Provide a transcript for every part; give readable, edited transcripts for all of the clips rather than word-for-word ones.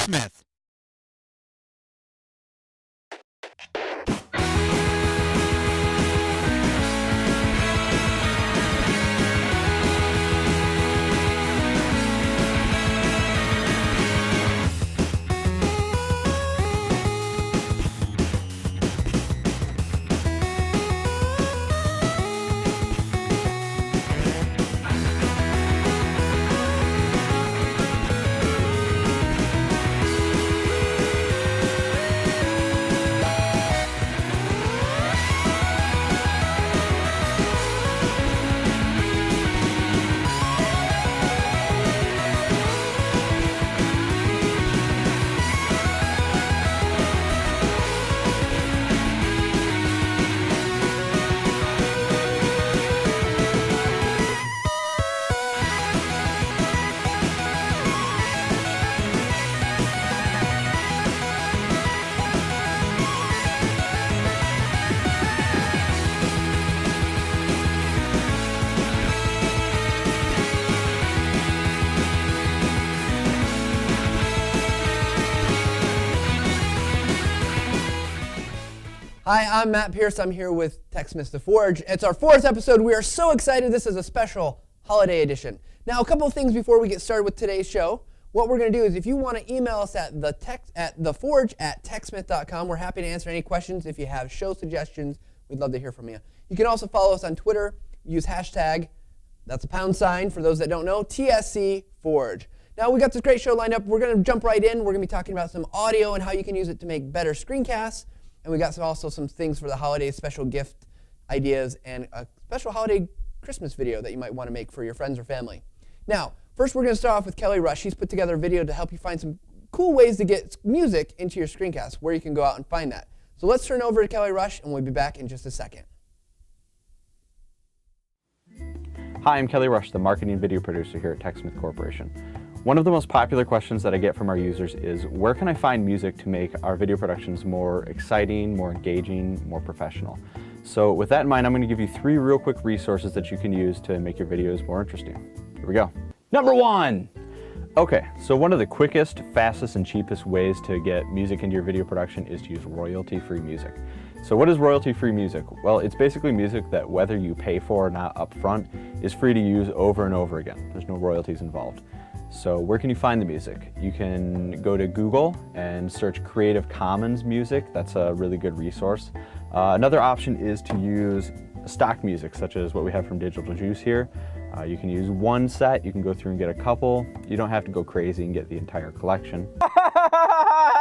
TechSmith. Hi, I'm Matt Pierce. I'm here with TechSmith The Forge. It's our 4th episode. We are so excited. This is a special holiday edition. Now, a couple of things before we get started with today's show. What we're going to do is if you want to email us at theforge@techsmith.com, we're happy to answer any questions. If you have show suggestions, we'd love to hear from you. You can also follow us on Twitter. Use hashtag, that's a #, for those that don't know, TSC Forge. Now, we got this great show lined up. We're going to jump right in. We're going to be talking about some audio and how you can use it to make better screencasts. And we got also some things for the holidays, special gift ideas, and a special holiday Christmas video that you might want to make for your friends or family. Now, first we're going to start off with Kelly Rush. She's put together a video to help you find some cool ways to get music into your screencast, where you can go out and find that. So let's turn over to Kelly Rush, and we'll be back in just a second. Hi, I'm Kelly Rush, the marketing video producer here at TechSmith Corporation. One of the most popular questions that I get from our users is, where can I find music to make our video productions more exciting, more engaging, more professional? So with that in mind, I'm going to give you 3 real quick resources that you can use to make your videos more interesting. Here we go. Number 1! Okay, so one of the quickest, fastest, and cheapest ways to get music into your video production is to use royalty-free music. So what is royalty-free music? Well, it's basically music that whether you pay for or not up front is free to use over and over again. There's no royalties involved. So where can you find the music? You can go to Google and search Creative Commons music. That's a really good resource. Another option is to use stock music, such as what we have from Digital Juice here. You can use one set, you can go through and get a couple. You don't have to go crazy and get the entire collection.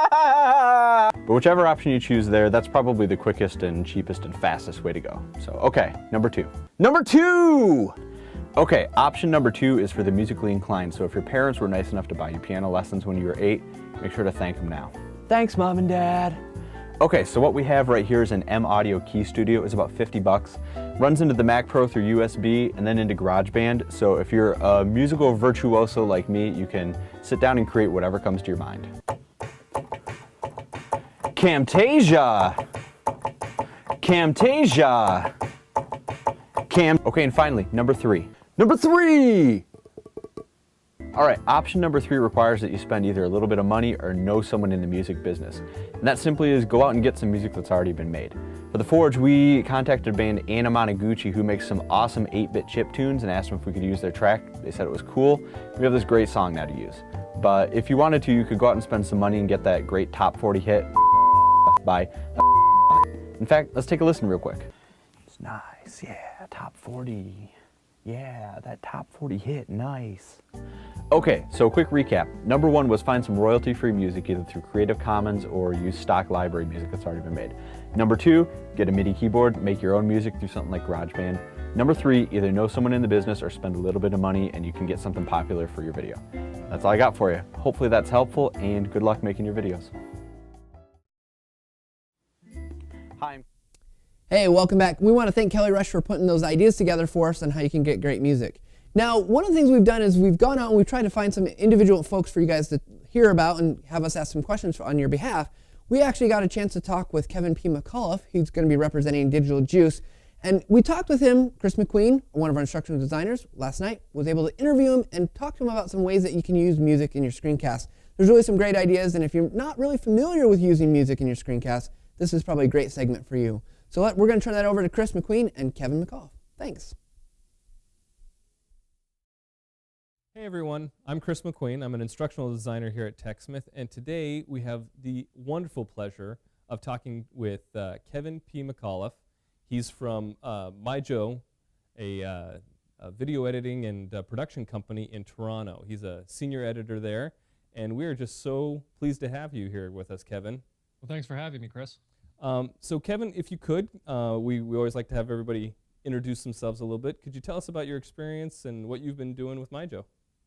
But whichever option you choose there, that's probably the quickest and cheapest and fastest way to go. So, okay, number 2. Number 2! Okay, option number 2 is for the musically inclined. So if your parents were nice enough to buy you piano lessons when you were 8, make sure to thank them now. Thanks, Mom and Dad. Okay, so what we have right here is an M Audio Key Studio. It's about 50 bucks. Runs into the Mac Pro through USB and then into GarageBand. So if you're a musical virtuoso like me, you can sit down and create whatever comes to your mind. Camtasia! Camtasia! Okay, and finally, number 3. Number 3! All right, option number 3 requires that you spend either a little bit of money or know someone in the music business. And that simply is go out and get some music that's already been made. For The Forge, we contacted band Anna Monoguchi, who makes some awesome 8-bit chiptunes, and asked them if we could use their track. They said it was cool. We have this great song now to use. But if you wanted to, you could go out and spend some money and get that great top 40 hit by... In fact, let's take a listen real quick. It's nice, yeah, top 40. Yeah, that top 40 hit, nice. Okay, so quick recap. Number 1 was find some royalty-free music either through Creative Commons or use stock library music that's already been made. Number 2, get a MIDI keyboard, make your own music through something like GarageBand. Number 3, either know someone in the business or spend a little bit of money and you can get something popular for your video. That's all I got for you. Hopefully that's helpful, and good luck making your videos. Hi. Hey, welcome back. We want to thank Kelly Rush for putting those ideas together for us on how you can get great music. Now, one of the things we've done is we've gone out and we've tried to find some individual folks for you guys to hear about and have us ask some questions on your behalf. We actually got a chance to talk with Kevin P. McAuliffe. He's going to be representing Digital Juice. And we talked with him, Chris McQueen, one of our instructional designers, last night, was able to interview him and talk to him about some ways that you can use music in your screencast. There's really some great ideas, and if you're not really familiar with using music in your screencast, this is probably a great segment for you. So we're going to turn that over to Chris McQueen and Kevin McAuliffe. Thanks. Hey everyone, I'm Chris McQueen. I'm an instructional designer here at TechSmith, and today we have the wonderful pleasure of talking with Kevin P. McAuliffe. He's from MyJo, a video editing and production company in Toronto. He's a senior editor there, and we are just so pleased to have you here with us, Kevin. Well, thanks for having me, Chris. So Kevin, if you could, we always like to have everybody introduce themselves a little bit. Could you tell us about your experience and what you've been doing with MyJo?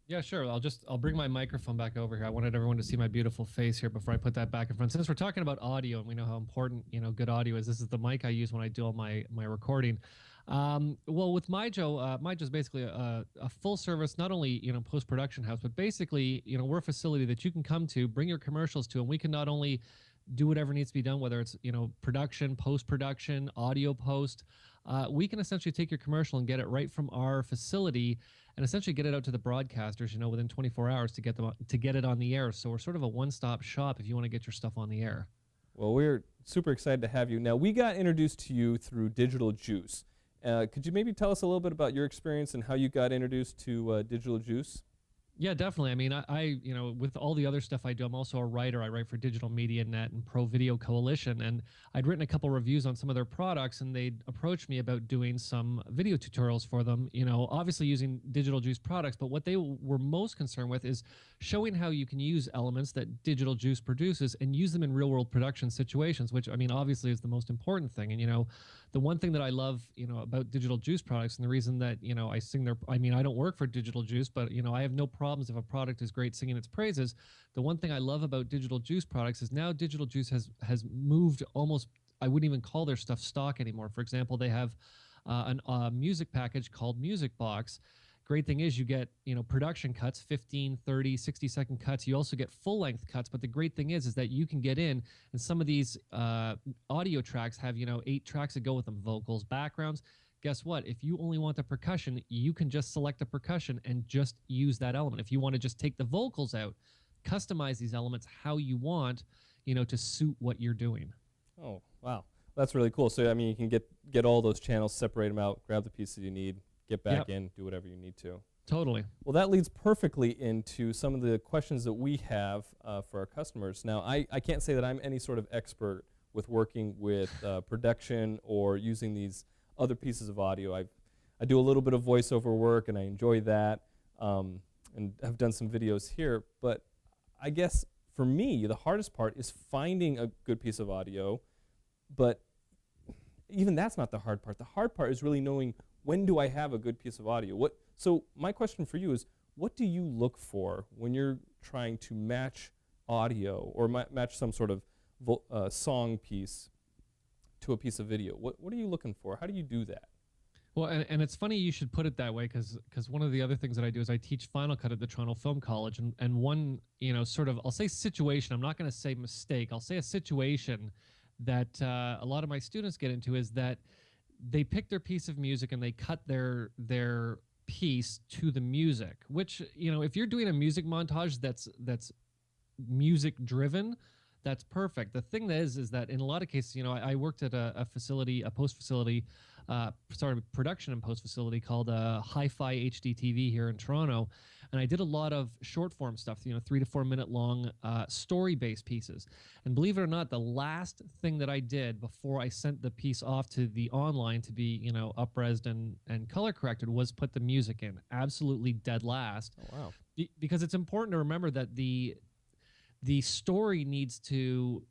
Yeah, sure. I'll bring my microphone back over here. I wanted everyone to see my beautiful face here before I put that back in front. Since we're talking about audio and we know how important, good audio is, this is the mic I use when I do all my recording. Well, with MyJo, MyJo is basically a full service, not only, post-production house, but basically, we're a facility that you can come to, bring your commercials to, and we can not only do whatever needs to be done, whether it's, production, post-production, audio post. We can essentially take your commercial and get it right from our facility and essentially get it out to the broadcasters, within 24 hours to get it on the air. So we're sort of a one-stop shop if you want to get your stuff on the air. Well, we're super excited to have you. Now, we got introduced to you through Digital Juice. Could you maybe tell us a little bit about your experience and how you got introduced to Digital Juice? Yeah, definitely. I mean, I with all the other stuff I do, I'm also a writer. I write for Digital Media Net and Pro Video Coalition, and I'd written a couple reviews on some of their products, and they'd approached me about doing some video tutorials for them, obviously using Digital Juice products, but what they were most concerned with is showing how you can use elements that Digital Juice produces and use them in real-world production situations, which, I mean, obviously is the most important thing. And, the one thing that I love, about Digital Juice products, and the reason that, I don't work for Digital Juice, but, I have no problems if a product is great singing its praises. The one thing I love about Digital Juice products is now Digital Juice has moved almost, I wouldn't even call their stuff stock anymore. For example, they have a music package called Music Box. Great thing is you get, production cuts, 15, 30, 60-second cuts. You also get full-length cuts, but the great thing is that you can get in, and some of these audio tracks have, 8 tracks that go with them, vocals, backgrounds. Guess what? If you only want the percussion, you can just select the percussion and just use that element. If you want to just take the vocals out, customize these elements how you want, to suit what you're doing. Oh, wow. That's really cool. So, I mean, you can get all those channels, separate them out, grab the pieces you need, get back in, do whatever you need to. Totally. Well, that leads perfectly into some of the questions that we have for our customers. Now, I can't say that I'm any sort of expert with working with production or using these other pieces of audio. I do a little bit of voiceover work, and I enjoy that, and have done some videos here. But I guess for me, the hardest part is finding a good piece of audio. But even that's not the hard part. The hard part is really knowing, when do I have a good piece of audio? So my question for you is, what do you look for when you're trying to match audio or match some sort of song piece to a piece of video? What are you looking for? How do you do that? Well, and it's funny you should put it that way, because one of the other things that I do is I teach Final Cut at the Toronto Film College, and one, sort of, I'll say situation, I'm not going to say mistake, I'll say a situation that a lot of my students get into is that they pick their piece of music and they cut their piece to the music, which, if you're doing a music montage that's music driven, that's perfect. The thing is that in a lot of cases, I worked at a facility, a post facility, production and post facility called Hi-Fi HD TV here in Toronto, and I did a lot of short form stuff, 3 to 4 minute long story-based pieces. And believe it or not, the last thing that I did before I sent the piece off to the online to be, up-resed and color corrected was put the music in. Absolutely dead last. Oh, wow. Because it's important to remember that the story needs to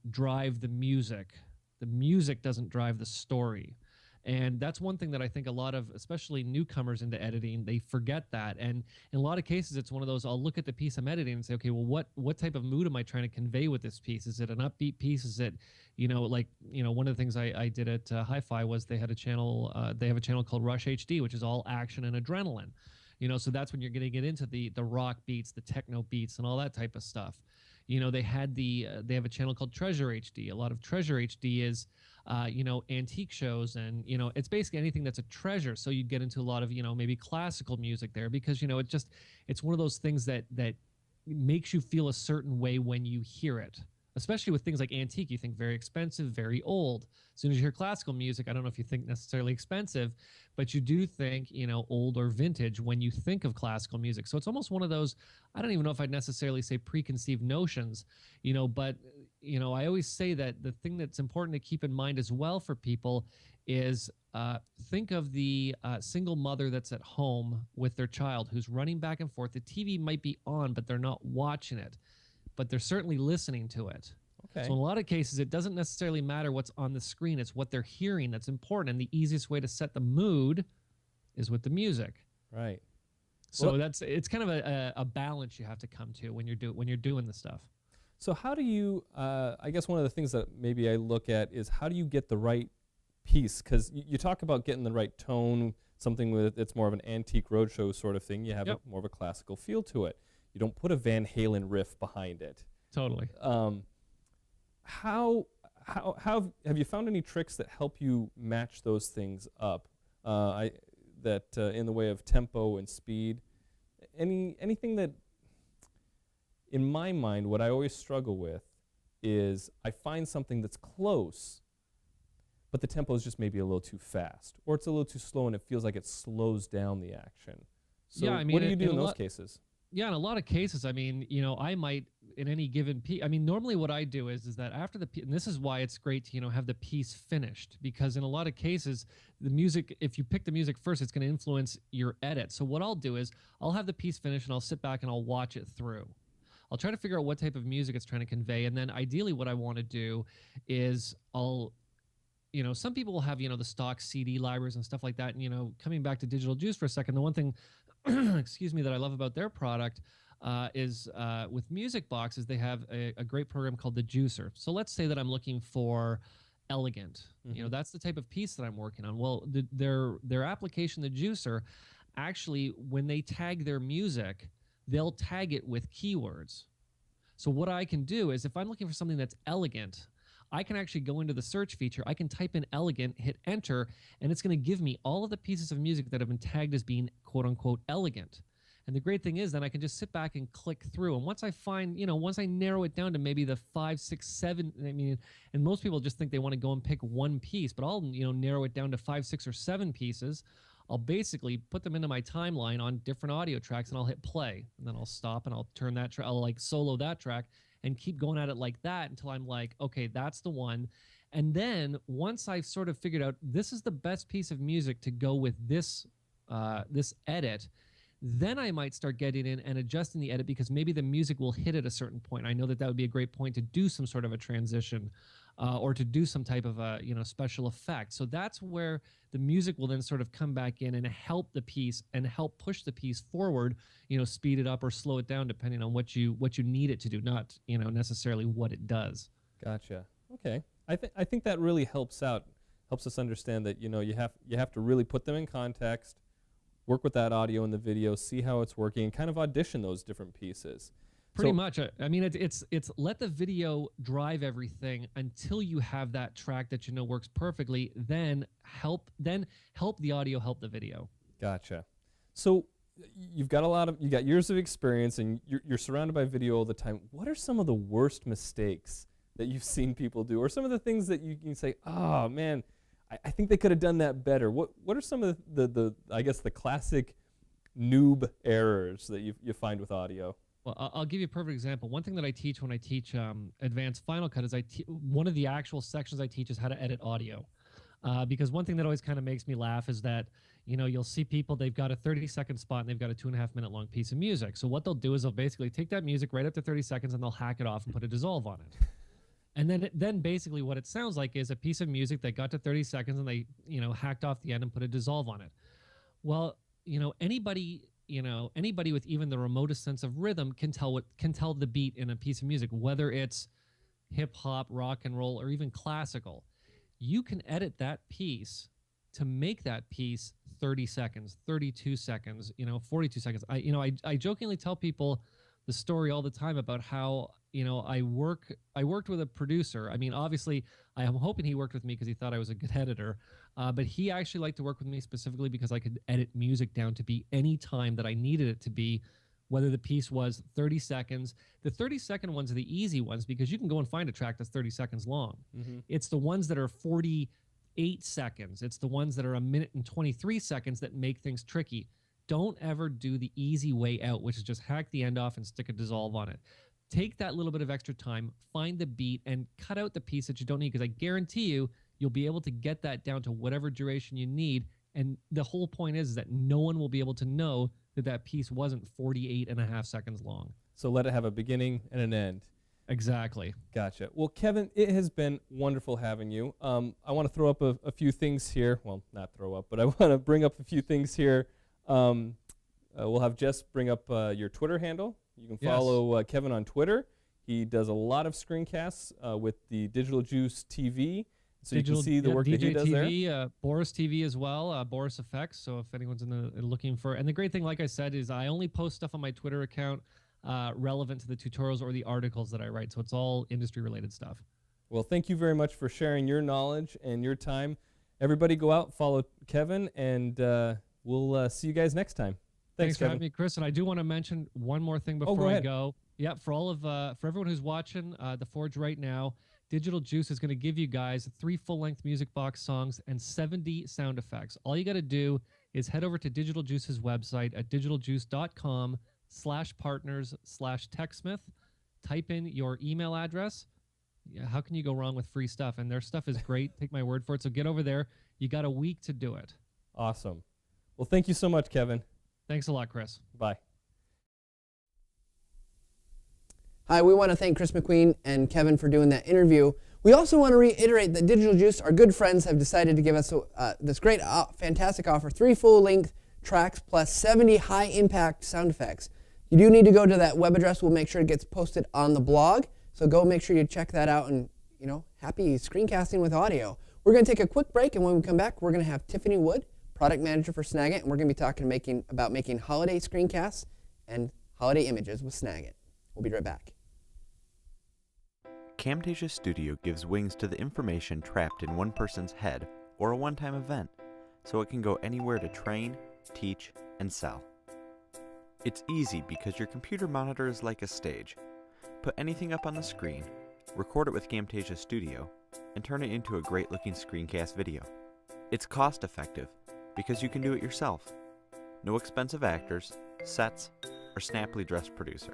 drive the music. The music doesn't drive the story. And that's one thing that I think a lot of, especially newcomers into editing, they forget that. And in a lot of cases, it's one of those, I'll look at the piece I'm editing and say, okay, well, what type of mood am I trying to convey with this piece? Is it an upbeat piece? Is it, one of the things I did at Hi-Fi was they have a channel called Rush HD, which is all action and adrenaline. So that's when you're going to get into the rock beats, the techno beats, and all that type of stuff. They had they have a channel called Treasure HD. A lot of Treasure HD is antique shows, and it's basically anything that's a treasure. So you get into a lot of maybe classical music there, because it's one of those things that makes you feel a certain way when you hear it. Especially with things like antique, you think very expensive, very old. As soon as you hear classical music, I don't know if you think necessarily expensive, but you do think, old or vintage when you think of classical music. So it's almost one of those, I don't even know if I'd necessarily say preconceived notions, but, I always say that the thing that's important to keep in mind as well for people is think of the single mother that's at home with their child who's running back and forth. The TV might be on, but they're not watching it, but they're certainly listening to it. Okay. So in a lot of cases, it doesn't necessarily matter what's on the screen. It's what they're hearing that's important. And the easiest way to set the mood is with the music. Right. So it's kind of a balance you have to come to when you're doing the stuff. So how do you, I guess one of the things that maybe I look at is how do you get the right piece? Because you talk about getting the right tone, something it's more of an antique roadshow sort of thing. You have more of a classical feel to it. You don't put a Van Halen riff behind it. Totally. How have you found any tricks that help you match those things up? In the way of tempo and speed, anything that, in my mind, what I always struggle with is I find something that's close, but the tempo is just maybe a little too fast, or it's a little too slow, and it feels like it slows down the action. So Yeah, I mean, what do you do in in a those lot- cases? Yeah, in a lot of cases, I mean, I might in any given piece. I mean, normally what I do is that after and this is why it's great to have the piece finished, because in a lot of cases, the music, if you pick the music first, it's going to influence your edit. So what I'll do is I'll have the piece finished and I'll sit back and I'll watch it through. I'll try to figure out what type of music it's trying to convey, and then ideally, what I want to do is some people will have the stock CD libraries and stuff like that. And coming back to Digital Juice for a second, the one thing excuse me, that I love about their product is with Music Boxes, they have a great program called the Juicer. So let's say that I'm looking for elegant. That's the type of piece that I'm working on. Well, their application, the Juicer, actually, when they tag their music, they'll tag it with keywords. So what I can do is if I'm looking for something that's elegant, I can actually go into the search feature. I can type in elegant, hit enter, and it's going to give me all of the pieces of music that have been tagged as being quote unquote elegant. And the great thing is then I can just sit back and click through. And once I find, once I narrow it down to maybe the 5, 6, 7, and most people just think they want to go and pick one piece, but I'll, narrow it down to 5, 6, or 7 pieces. I'll basically put them into my timeline on different audio tracks, and I'll hit play. And then I'll stop and I'll turn that track, I'll solo that track and keep going at it like that until I'm like, okay, that's the one. And then once I've sort of figured out this is the best piece of music to go with this edit, then I might start getting in and adjusting the edit, because maybe the music will hit at a certain point. I know that would be a great point to do some sort of a transition or to do some type of a special effect. So that's where the music will then sort of come back in and help the piece and help push the piece forward, speed it up or slow it down depending on what you need it to do, not necessarily what it does. Gotcha. Okay. I think that really helps us understand that you have to really put them in context, work with that audio and the video, see how it's working, and kind of audition those different pieces. Pretty much. I mean, it's let the video drive everything until you have that track that works perfectly. Then help the audio help the video. Gotcha. So you got years of experience, and you're surrounded by video all the time. What are some of the worst mistakes that you've seen people do, or some of the things that you can say, oh man, I think they could have done that better? What are some of the I guess the classic noob errors that you find with audio? Well, I'll give you a perfect example. One thing that I teach when I teach advanced Final Cut is one of the actual sections I teach is how to edit audio. Because one thing that always kind of makes me laugh is that, you'll see people, they've got a 30-second spot and they've got a 2.5-minute long piece of music. So what they'll do is they'll basically take that music right up to 30 seconds and they'll hack it off and put a dissolve on it. And then basically what it sounds like is a piece of music that got to 30 seconds and they, hacked off the end and put a dissolve on it. Well, anybody with even the remotest sense of rhythm can tell the beat in a piece of music, whether it's hip hop, rock and roll, or even classical. You can edit that piece to make that piece 30 seconds, 32 seconds, 42 seconds. I jokingly tell people the story all the time about how, I worked with a producer. I mean, obviously, I am hoping he worked with me because he thought I was a good editor, but he actually liked to work with me specifically because I could edit music down to be any time that I needed it to be, whether the piece was 30 seconds. The 30-second ones are the easy ones because you can go and find a track that's 30 seconds long. It's the ones that are 48 seconds. It's the ones that are 1 minute and 23 seconds that make things tricky. Don't ever do the easy way out, which is just hack the end off and stick a dissolve on it. Take that little bit of extra time, find the beat, and cut out the piece that you don't need, because I guarantee you'll be able to get that down to whatever duration you need. And the whole point is that no one will be able to know that piece wasn't 48.5 seconds long. So let it have a beginning and an end. Exactly. Gotcha. Well, Kevin, it has been wonderful having you. I want to throw up a few things here. Well, not throw up, but I want to bring up a few things here. We'll have Jess bring up your Twitter handle. You can follow Kevin on Twitter. He does a lot of screencasts with the Digital Juice TV. So you can see the work that he does there. Boris TV as well, Boris Effects. So if anyone's looking for, and the great thing, like I said, is I only post stuff on my Twitter account relevant to the tutorials or the articles that I write. So it's all industry related stuff. Well, thank you very much for sharing your knowledge and your time. Everybody go out, follow Kevin, and we'll see you guys next time. Thanks for having me, Chris. And I do want to mention one more thing before I go. Yeah, for everyone who's watching The Forge right now, Digital Juice is going to give you guys 3 full-length music box songs and 70 sound effects. All you got to do is head over to Digital Juice's website at digitaljuice.com/partners/techsmith. Type in your email address. Yeah, how can you go wrong with free stuff? And their stuff is great. Take my word for it. So get over there. You got a week to do it. Awesome. Well, thank you so much, Kevin. Thanks a lot, Chris. Bye. Hi, we want to thank Chris McQueen and Kevin for doing that interview. We also want to reiterate that Digital Juice, our good friends, have decided to give us this great, fantastic offer, 3 full-length tracks plus 70 high-impact sound effects. You do need to go to that web address. We'll make sure it gets posted on the blog. So go make sure you check that out, and happy screencasting with audio. We're going to take a quick break, and when we come back, we're going to have Tiffany Wood, product manager for Snagit, and we're going to be talking about making holiday screencasts and holiday images with Snagit. We'll be right back. Camtasia Studio gives wings to the information trapped in one person's head or a one-time event, so it can go anywhere to train, teach, and sell. It's easy because your computer monitor is like a stage. Put anything up on the screen, record it with Camtasia Studio, and turn it into a great-looking screencast video. It's cost-effective because you can do it yourself. No expensive actors, sets, or snappily dressed producer.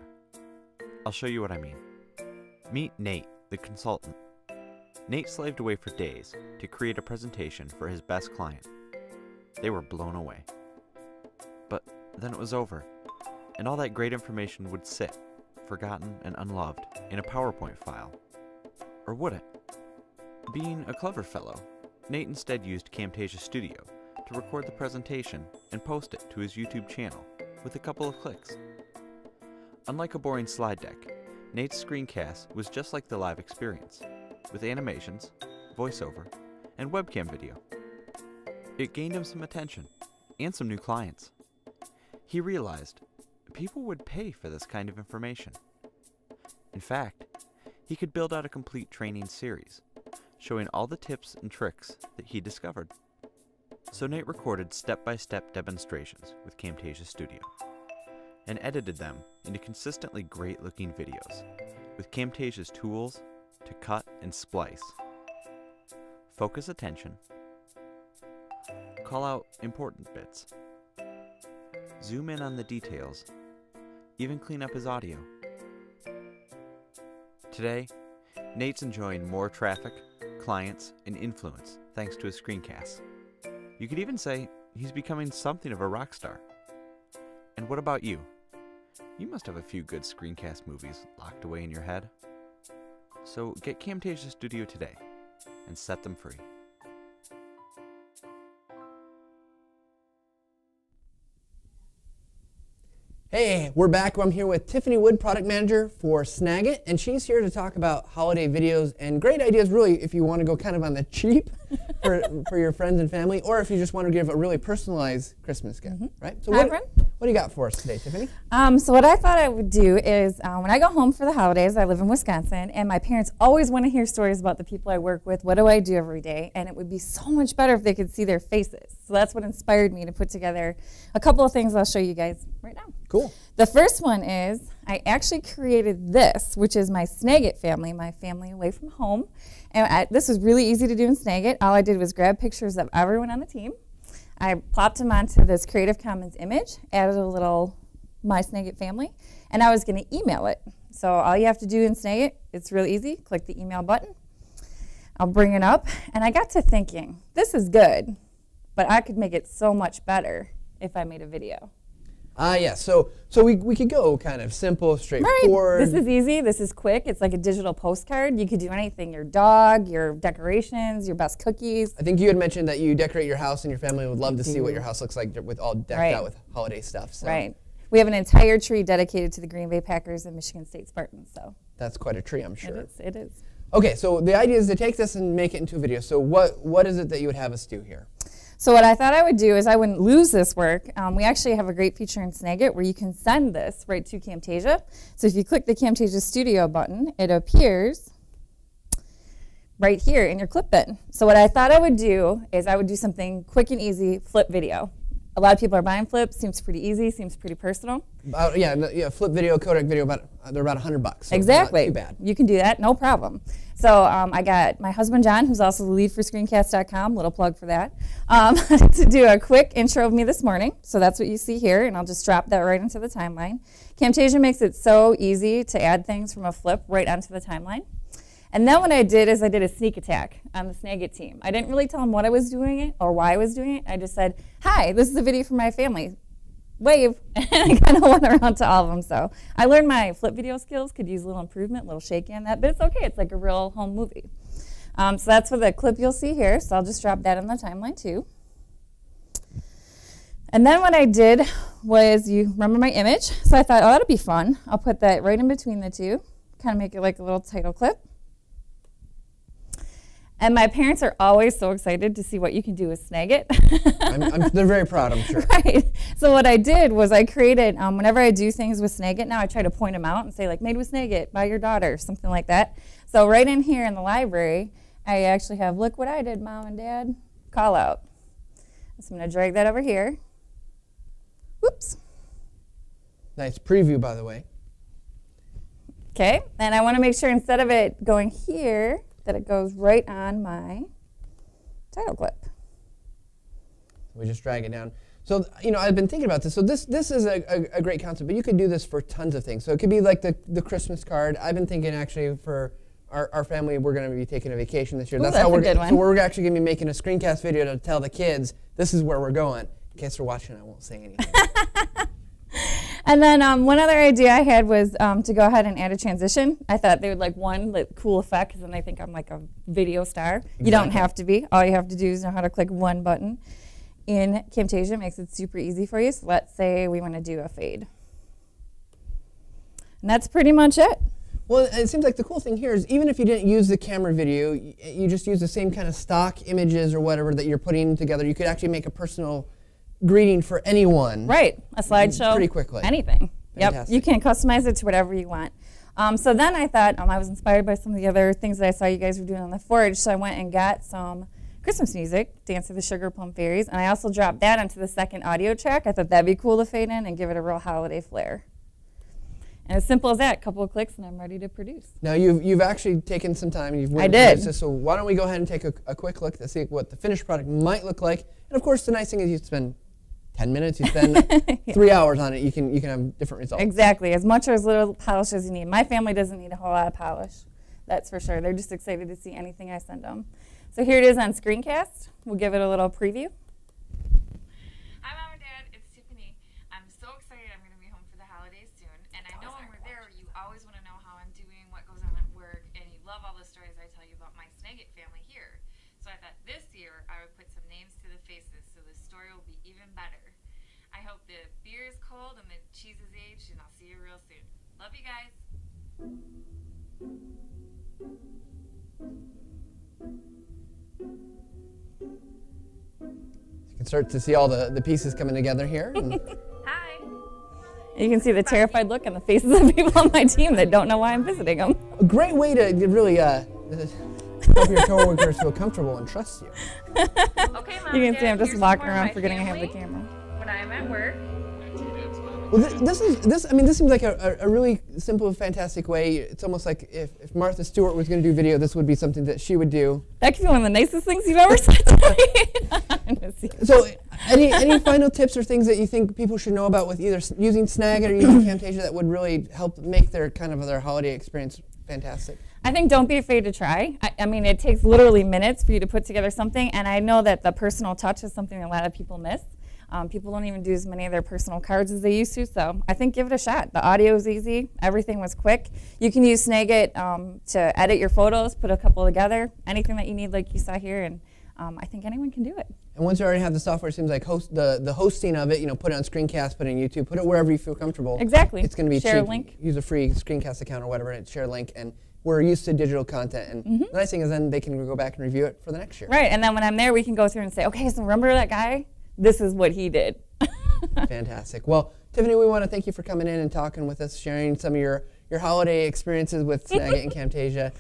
I'll show you what I mean. Meet Nate, the consultant. Nate slaved away for days to create a presentation for his best client. They were blown away. But then it was over, and all that great information would sit, forgotten and unloved, in a PowerPoint file. Or would it? Being a clever fellow, Nate instead used Camtasia Studio to record the presentation and post it to his YouTube channel with a couple of clicks. Unlike a boring slide deck, Nate's screencast was just like the live experience, with animations, voiceover, and webcam video. It gained him some attention, and some new clients. He realized people would pay for this kind of information. In fact, he could build out a complete training series, showing all the tips and tricks that he discovered. So Nate recorded step-by-step demonstrations with Camtasia Studio, and edited them into consistently great-looking videos with Camtasia's tools to cut and splice, focus attention, call out important bits, zoom in on the details, even clean up his audio. Today, Nate's enjoying more traffic, clients, and influence thanks to his screencasts. You could even say he's becoming something of a rock star. And what about you? You must have a few good screencast movies locked away in your head. So get Camtasia Studio today and set them free. Hey, we're back. I'm here with Tiffany Wood, product manager for Snagit, and she's here to talk about holiday videos and great ideas, really, if you want to go kind of on the cheap for your friends and family, or if you just want to give a really personalized Christmas gift, right? So Hi, what everyone. What do you got for us today, Tiffany? So what I thought I would do is when I go home for the holidays, I live in Wisconsin, and my parents always want to hear stories about the people I work with. What do I do every day? And it would be so much better if they could see their faces. So that's what inspired me to put together a couple of things I'll show you guys right now. Cool. The first one is I actually created this, which is my Snagit family, my family away from home. And this was really easy to do in Snagit. All I did was grab pictures of everyone on the team. I plopped them onto this Creative Commons image, added a little My Snagit Family, and I was going to email it. So all you have to do in Snagit, it's real easy. Click the email button. I'll bring it up, and I got to thinking, this is good, but I could make it so much better if I made a video. Yeah, so we could go kind of simple, straightforward. Right. This is easy. This is quick. It's like a digital postcard. You could do anything, your dog, your decorations, your best cookies. I think you had mentioned that you decorate your house and your family would love to see what your house looks like with all decked out with holiday stuff. So. Right. We have an entire tree dedicated to the Green Bay Packers and Michigan State Spartans. So that's quite a tree, I'm sure. It is. Okay, so the idea is to take this and make it into a video. So what is it that you would have us do here? So what I thought I would do is I wouldn't lose this work. We actually have a great feature in Snagit where you can send this right to Camtasia. So if you click the Camtasia Studio button, it appears right here in your clip bin. So what I thought I would do is I would do something quick and easy, flip video. A lot of people are buying flips. Seems pretty easy. Seems pretty personal. Yeah, flip video, Kodak video. They're about $100. So exactly. Not too bad. You can do that, no problem. So I got my husband John, who's also the lead for Screencast.com. Little plug for that. To do a quick intro of me this morning. So that's what you see here, and I'll just drop that right into the timeline. Camtasia makes it so easy to add things from a flip right onto the timeline. And then what I did is I did a sneak attack on the Snagit team. I didn't really tell them what I was doing it or why I was doing it. I just said, hi, this is a video for my family. Wave. And I kind of went around to all of them. So I learned my flip video skills, could use a little improvement, a little shaky on that, but it's okay. It's like a real home movie. So that's for the clip you'll see here. So I'll just drop that on the timeline too. And then what I did was, you remember my image? So I thought, oh, that'll be fun. I'll put that right in between the two, kind of make it like a little title clip. And my parents are always so excited to see what you can do with Snagit. They're very proud, I'm sure. Right. So what I did was I created, whenever I do things with Snagit now, I try to point them out and say, like, made with Snagit by your daughter, something like that. So right in here in the library, I actually have, look what I did, Mom and Dad, call out. So I'm going to drag that over here. Whoops. Nice preview, by the way. Okay. And I want to make sure instead of it going here, that it goes right on my title clip. We just drag it down. So, I've been thinking about this. So this is a great concept, but you could do this for tons of things. So it could be like the Christmas card. I've been thinking actually for our family, we're going to be taking a vacation this year. Ooh, that's how a good one. So we're actually going to be making a screencast video to tell the kids this is where we're going. In case they're watching, I won't say anything. And then one other idea I had was to go ahead and add a transition. I thought they would like one cool effect, because then they think I'm like a video star. Exactly. You don't have to be. All you have to do is know how to click one button in Camtasia. It makes it super easy for you. So let's say we want to do a fade. And that's pretty much it. Well, it seems like the cool thing here is even if you didn't use the camera video, you just use the same kind of stock images or whatever that you're putting together, you could actually make a personal greeting for anyone. Right, a slideshow. Pretty quickly. Anything. Fantastic. Yep, you can customize it to whatever you want. So then I thought, I was inspired by some of the other things that I saw you guys were doing on the Forge, so I went and got some Christmas music, Dance of the Sugar Plum Fairies, and I also dropped that onto the second audio track. I thought that'd be cool to fade in and give it a real holiday flair. And as simple as that, a couple of clicks and I'm ready to produce. Now you've actually taken some time and you've I did. This, so why don't we go ahead and take a quick look to see what the finished product might look like. And of course the nice thing is you spend 10 minutes, you spend 3 hours on it, you can have different results. Exactly, as much or as little polish as you need. My family doesn't need a whole lot of polish, that's for sure. They're just excited to see anything I send them. So here it is on Screencast. We'll give it a little preview. Hi Mom and Dad, it's Tiffany. I'm so excited I'm going to be home for the holidays soon. And I know when we're there, you always want to know how I'm doing, what goes on at work, and you love all the stories I tell you about my Snagit family here. So I thought this year I would put some names to the faces so the story will be even better. I hope the beer is cold and the cheese is aged, and I'll see you real soon. Love you guys. You can start to see all the pieces coming together here. Hi. You can see the terrified look on the faces of people on my team that don't know why I'm visiting them. A great way to really help your coworkers feel comfortable and trust you. Okay, Mom. You can Dad, see I'm just here's walking more of around my forgetting I have the family camera. When I'm at work. Well, this seems like a really simple, fantastic way. It's almost like if Martha Stewart was going to do video, this would be something that she would do. That could be one of the nicest things you've ever said to me. So, any final tips or things that you think people should know about with either using Snagit or using Camtasia that would really help make their holiday experience fantastic? I think don't be afraid to try. I mean, it takes literally minutes for you to put together something, and I know that the personal touch is something a lot of people miss. People don't even do as many of their personal cards as they used to, so I think give it a shot. The audio is easy. Everything was quick. You can use Snagit to edit your photos, put a couple together, anything that you need like you saw here, and I think anyone can do it. And once you already have the software, it seems like the hosting of it, put it on Screencast, put it on YouTube, put it wherever you feel comfortable. Exactly. It's going to be Share a cheap. link. Use a free Screencast account or whatever, and share a link. And we're used to digital content. And the nice thing is then they can go back and review it for the next year. Right, and then when I'm there, we can go through and say, okay, so remember that guy? This is what he did. Fantastic. Well, Tiffany, we want to thank you for coming in and talking with us, sharing some of your holiday experiences with Snagit and Camtasia.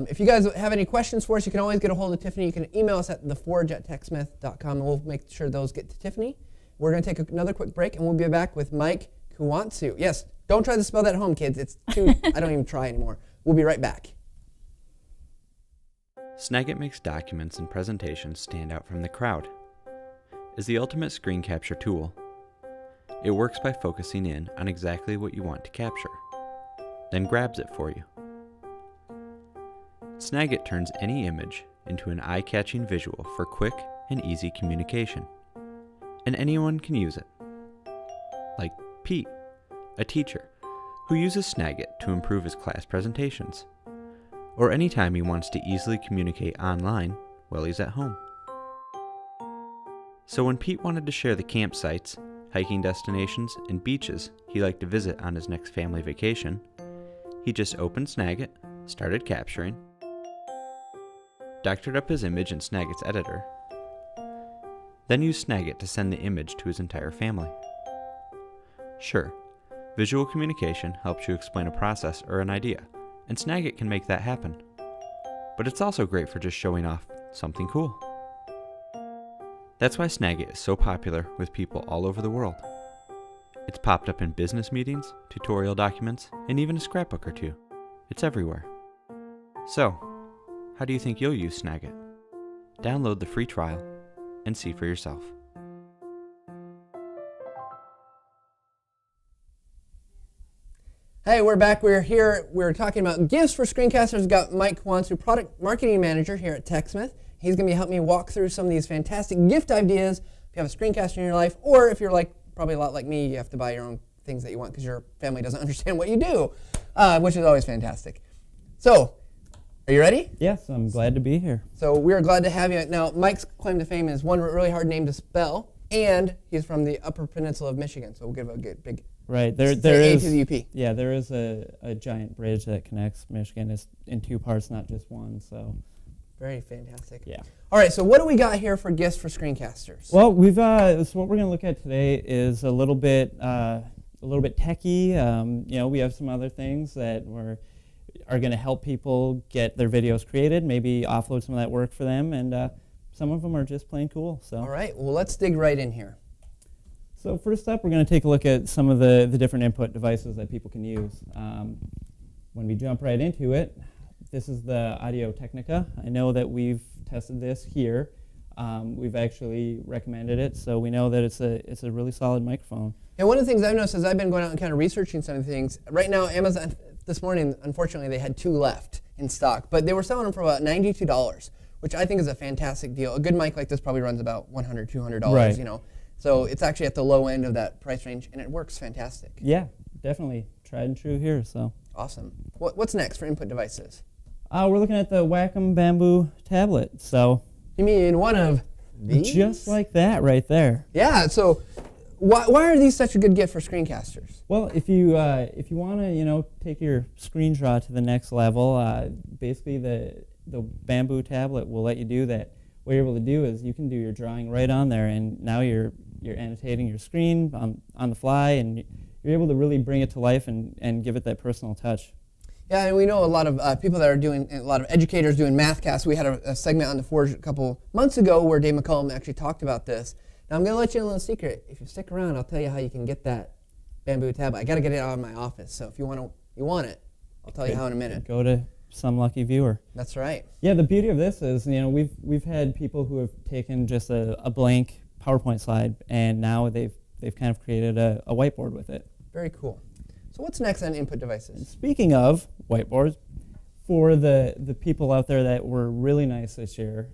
If you guys have any questions for us, you can always get a hold of Tiffany. You can email us at theforge@techsmith.com, and we'll make sure those get to Tiffany. We're going to take another quick break, and we'll be back with Mike Kuwantsu. Yes, don't try to spell that at home, kids. It's too, I don't even try anymore. We'll be right back. Snagit makes documents and presentations stand out from the crowd. Is the ultimate screen capture tool. It works by focusing in on exactly what you want to capture, then grabs it for you. Snagit turns any image into an eye-catching visual for quick and easy communication, and anyone can use it. Like Pete, a teacher, who uses Snagit to improve his class presentations, or anytime he wants to easily communicate online while he's at home. So when Pete wanted to share the campsites, hiking destinations, and beaches he liked to visit on his next family vacation, he just opened Snagit, started capturing, doctored up his image in Snagit's editor, then used Snagit to send the image to his entire family. Sure, visual communication helps you explain a process or an idea, and Snagit can make that happen. But it's also great for just showing off something cool. That's why Snagit is so popular with people all over the world. It's popped up in business meetings, tutorial documents, and even a scrapbook or two. It's everywhere. So, how do you think you'll use Snagit? Download the free trial and see for yourself. Hey, we're back. We're here. We're talking about gifts for screencasters. We've got Mike Kuwantsu, product marketing manager here at TechSmith. He's going to be helping me walk through some of these fantastic gift ideas if you have a screencaster in your life, or if you're probably a lot like me, you have to buy your own things that you want because your family doesn't understand what you do, which is always fantastic. So, are you ready? Yes, I'm glad to be here. So we're glad to have you. Now, Mike's claim to fame is one really hard name to spell, and he's from the Upper Peninsula of Michigan, so we'll give a good big Right, there A is to the UP. Yeah, there is a giant bridge that connects Michigan. It's in two parts, not just one. So Very fantastic. yeah. All right, so what do we got here for gifts for screencasters? Well, we've so what we're going to look at today is a little bit techy. We have some other things that are going to help people get their videos created, maybe offload some of that work for them, and some of them are just plain cool. So. All right, well, let's dig right in here. So first up, we're going to take a look at some of the different input devices that people can use. When we jump right into it, this is the Audio Technica. I know that we've tested this here. We've actually recommended it, so we know that it's a really solid microphone. And one of the things I've noticed is I've been going out and kind of researching some of the things. Right now, Amazon, this morning, unfortunately, they had 2 left in stock, but they were selling them for about $92, which I think is a fantastic deal. A good mic like this probably runs about $100, $200, Right. So it's actually at the low end of that price range, and it works fantastic. Yeah, definitely tried and true here. So Awesome. What's next for input devices? we're looking at the Wacom Bamboo tablet. So You mean one of these? just like that right there. Yeah, so why are these such a good gift for screencasters? Well, if you want to take your screenshot to the next level, basically the Bamboo tablet will let you do that. What you're able to do is you can do your drawing right on there, and now you're annotating your screen on the fly, and you're able to really bring it to life and give it that personal touch. Yeah, and we know a lot of people that are doing, a lot of educators doing Mathcasts. We had a segment on The Forge a couple months ago where Dave McCullum actually talked about this. Now I'm going to let you in a little secret. If you stick around, I'll tell you how you can get that bamboo tablet. I got to get it out of my office, so if you want it, I'll tell you how in a minute. Go to some lucky viewer. That's right. Yeah, the beauty of this is, we've had people who have taken just a blank PowerPoint slide, and now they've kind of created a whiteboard with it. Very cool. So what's next on input devices? Speaking of whiteboards, for the people out there that were really nice this year,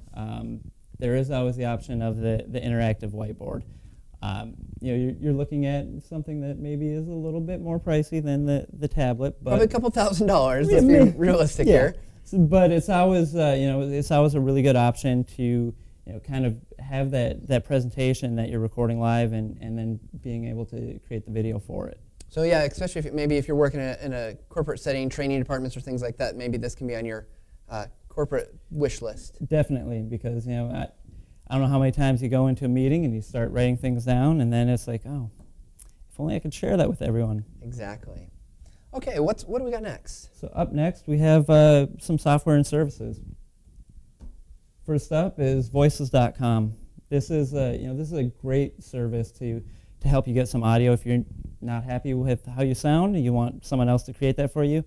there is always the option of the interactive whiteboard. You're looking at something that maybe is a little bit more pricey than the tablet, but probably a couple $1,000 if you're realistic here. But it's always it's always a really good option to kind of have that presentation that you're recording live and then being able to create the video for it. So yeah, especially if you're working in a corporate setting, training departments or things like that, maybe this can be on your corporate wish list. Definitely, because I don't know how many times you go into a meeting and you start writing things down, and then it's like, oh, if only I could share that with everyone. Exactly. Okay, what do we got next? So up next we have some software and services. First up is voices.com. This is a great service to help you get some audio. If you're not happy with how you sound and you want someone else to create that for you,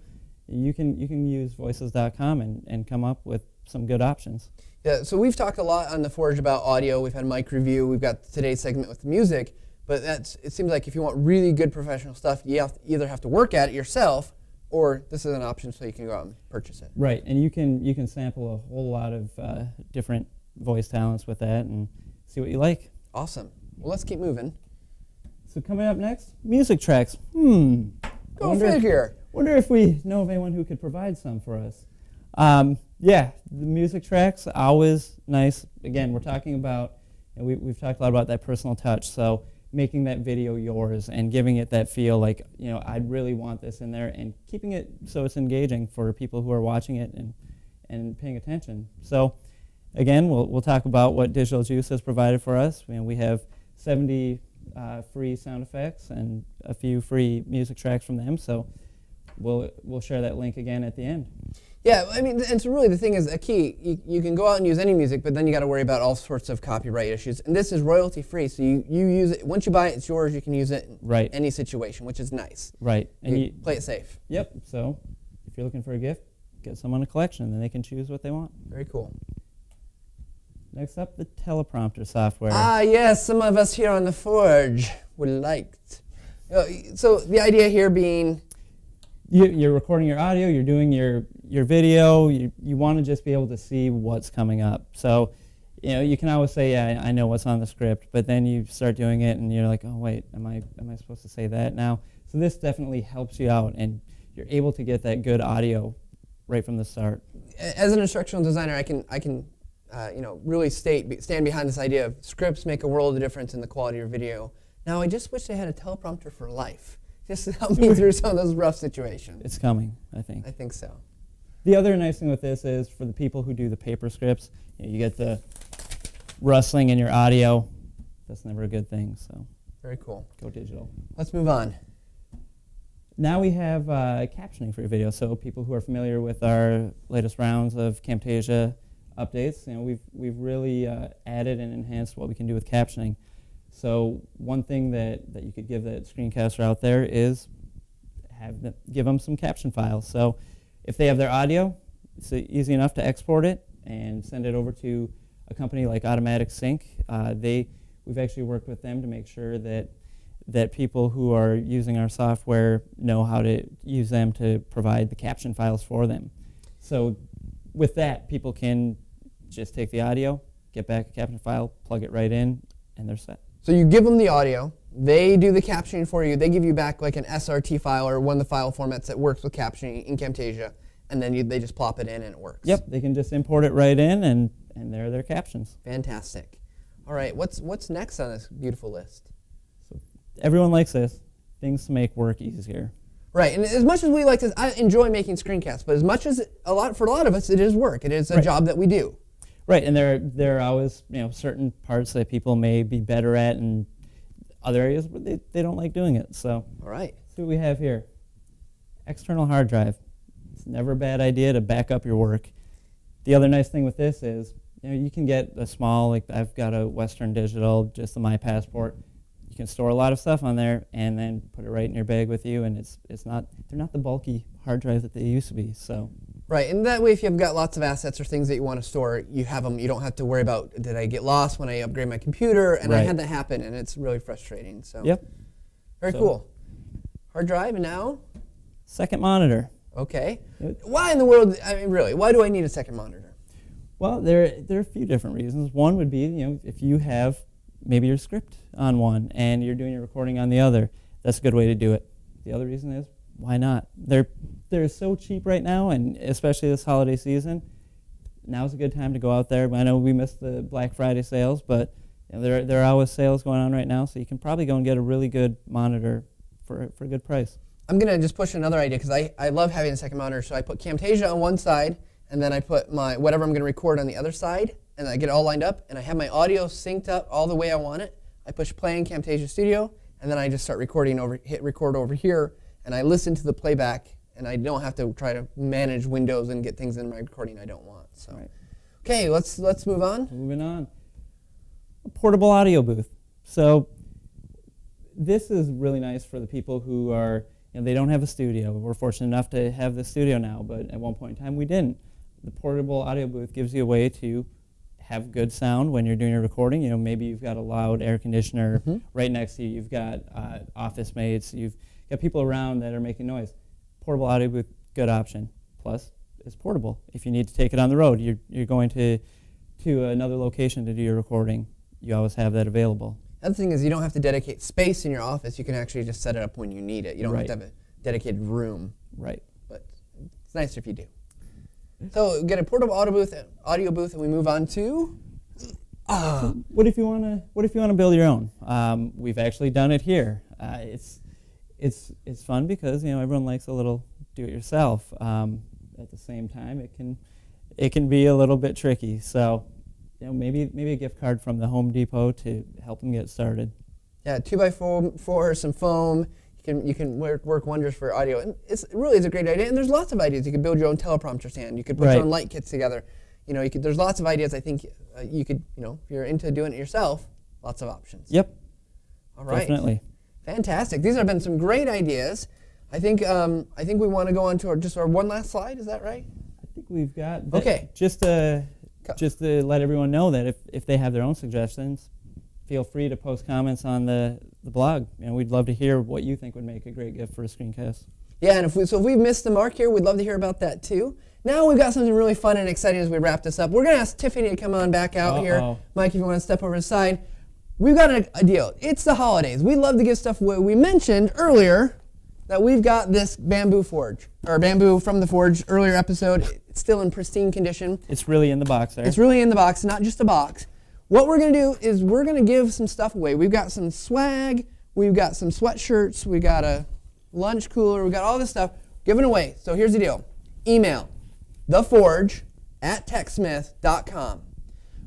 you can use voices.com and come up with some good options. Yeah, so we've talked a lot on The Forge about audio. We've had Mike review. We've got today's segment with music. But it seems like if you want really good professional stuff, you either have to work at it yourself, or this is an option so you can go out and purchase it. Right, and you can sample a whole lot of different voice talents with that and see what you like. Awesome. Well, let's keep moving. So coming up next, music tracks. Go figure. Wonder if we know of anyone who could provide some for us. Yeah, the music tracks, always nice. Again, we're talking about, we've talked a lot about that personal touch, so making that video yours and giving it that feel like, I'd really want this in there, and keeping it so it's engaging for people who are watching it and paying attention. So again, we'll talk about what Digital Juice has provided for us. We have 70 free sound effects and a few free music tracks from them, so we'll share that link again at the end. Yeah, I mean, and so really the thing is, a key, you can go out and use any music, but then you got to worry about all sorts of copyright issues. And this is royalty free, so you use it, once you buy it, it's yours, you can use it in any situation, which is nice. Right. And you play it safe. Yep, so if you're looking for a gift, get someone a collection, and then they can choose what they want. Very cool. Next up, the teleprompter software. Ah, yes, some of us here on The Forge would like. So the idea here being, you're recording your audio, you're doing your video, you want to just be able to see what's coming up. So, you can always say, yeah, I know what's on the script, but then you start doing it and you're like, oh wait, am I supposed to say that now? So this definitely helps you out, and you're able to get that good audio right from the start. As an instructional designer, I can really stand behind this idea of scripts make a world of difference in the quality of your video. Now, I just wish they had a teleprompter for life, just to help me through some of those rough situations. It's coming, I think. I think so. The other nice thing with this is for the people who do the paper scripts, you get the rustling in your audio. That's never a good thing, so. Very cool. Go digital. Let's move on. Now we have captioning for your video. So people who are familiar with our latest rounds of Camtasia updates, we've really added and enhanced what we can do with captioning. So one thing that you could give that screencaster out there is give them some caption files. So if they have their audio, it's easy enough to export it and send it over to a company like Automatic Sync. We've actually worked with them to make sure that people who are using our software know how to use them to provide the caption files for them. So with that, people can just take the audio, get back a caption file, plug it right in, and they're set. So you give them the audio, they do the captioning for you, they give you back like an SRT file or one of the file formats that works with captioning in Camtasia, and then they just plop it in and it works. Yep, they can just import it right in, and there are their captions. Fantastic. All right, what's next on this beautiful list? So everyone likes this, things to make work easier. Right, and as much as we like this, I enjoy making screencasts, but as much as for a lot of us, it is work. It is a job that we do. Right, and there are always certain parts that people may be better at, and other areas where they don't like doing it. So All right. see what we have here. External hard drive. It's never a bad idea to back up your work. The other nice thing with this is, you can get a small, like I've got a Western Digital, just a My Passport. You can store a lot of stuff on there and then put it right in your bag with you, and they're not the bulky hard drives that they used to be. So. Right, and that way if you've got lots of assets or things that you want to store, you have them. You don't have to worry about, did I get lost when I upgrade my computer? And I Right. had that happen, and it's really frustrating. So. Yep. Very So- cool. Hard drive, and now? Second monitor. Okay. Yep. Why in the world, I mean, really, why do I need a second monitor? Well, there are a few different reasons. One would be, if you have maybe your script on one and you're doing your recording on the other, that's a good way to do it. The other reason is, why not? They're so cheap right now, and especially this holiday season. Now's a good time to go out there. I know we missed the Black Friday sales, but there are always sales going on right now, so you can probably go and get a really good monitor for a good price. I'm going to just push another idea because I love having a second monitor. So I put Camtasia on one side, and then I put my whatever I'm going to record on the other side, and I get it all lined up, and I have my audio synced up all the way I want it. I push play in Camtasia Studio, and then I just start recording hit record over here, and I listen to the playback, and I don't have to try to manage windows and get things in my recording I don't want. So, Right. Okay, let's move on. Moving on. A portable audio booth. So this is really nice for the people who are, they don't have a studio. We're fortunate enough to have the studio now, but at one point in time we didn't. The portable audio booth gives you a way to have good sound when you're doing your recording. Maybe you've got a loud air conditioner right next to you. You've got office mates. You've got people around that are making noise. Portable audio booth, good option. Plus, it's portable. If you need to take it on the road, you're going to another location to do your recording, you always have that available. The other thing is you don't have to dedicate space in your office. You can actually just set it up when you need it. You don't have to have a dedicated room. Right. But it's nicer if you do. So get a portable audio booth, and we move on to. What if you want to build your own? We've actually done it here. It's fun because everyone likes a little do-it-yourself. At the same time, it can be a little bit tricky. So maybe a gift card from the Home Depot to help them get started. Yeah, 2x4, some foam. You can work wonders for audio, and it really is a great idea. And there's lots of ideas. You could build your own teleprompter stand. You could put your own light kits together. There's lots of ideas. I think you could. If you're into doing it yourself, lots of options. Yep. All right. Definitely. Fantastic. These have been some great ideas. I think we want to go on to our one last slide. Is that right? I think we've got. Okay. Just to let everyone know that if they have their own suggestions, feel free to post comments on the blog. We'd love to hear what you think would make a great gift for a screencast. Yeah, and if we've missed the mark here, we'd love to hear about that too. Now we've got something really fun and exciting as we wrap this up. We're going to ask Tiffany to come on back out here. Mike, if you want to step over to the side. We've got a deal. It's the holidays. We love to give stuff away. We mentioned earlier that we've got this bamboo forge, or bamboo from the forge earlier episode. It's still in pristine condition. It's really in the box there. It's really in the box, not just a box. What we're going to do is we're going to give some stuff away. We've got some swag. We've got some sweatshirts. We got a lunch cooler. We got all this stuff given away. So here's the deal. Email theforge@techsmith.com.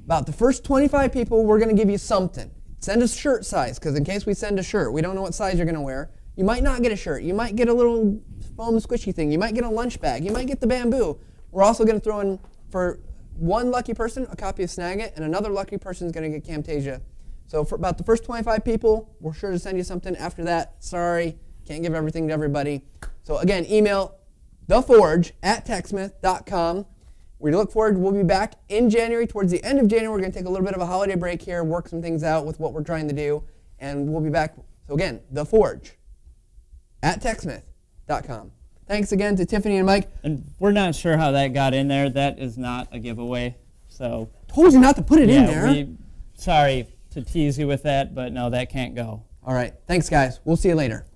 About the first 25 people, we're going to give you something. Send us shirt size, because in case we send a shirt, we don't know what size you're going to wear. You might not get a shirt. You might get a little foam squishy thing. You might get a lunch bag. You might get the bamboo. We're also going to throw in, for one lucky person, a copy of Snagit, and another lucky person is going to get Camtasia. So for about the first 25 people, we're sure to send you something. After that, sorry, can't give everything to everybody. So again, email theforge@techsmith.com. We look forward. We'll be back in January. Towards the end of January, we're going to take a little bit of a holiday break here, work some things out with what we're trying to do, and we'll be back. So again, theforge@techsmith.com. Thanks again to Tiffany and Mike. And we're not sure how that got in there. That is not a giveaway. So told you not to put it in there. Sorry to tease you with that, but no, that can't go. All right. Thanks, guys. We'll see you later.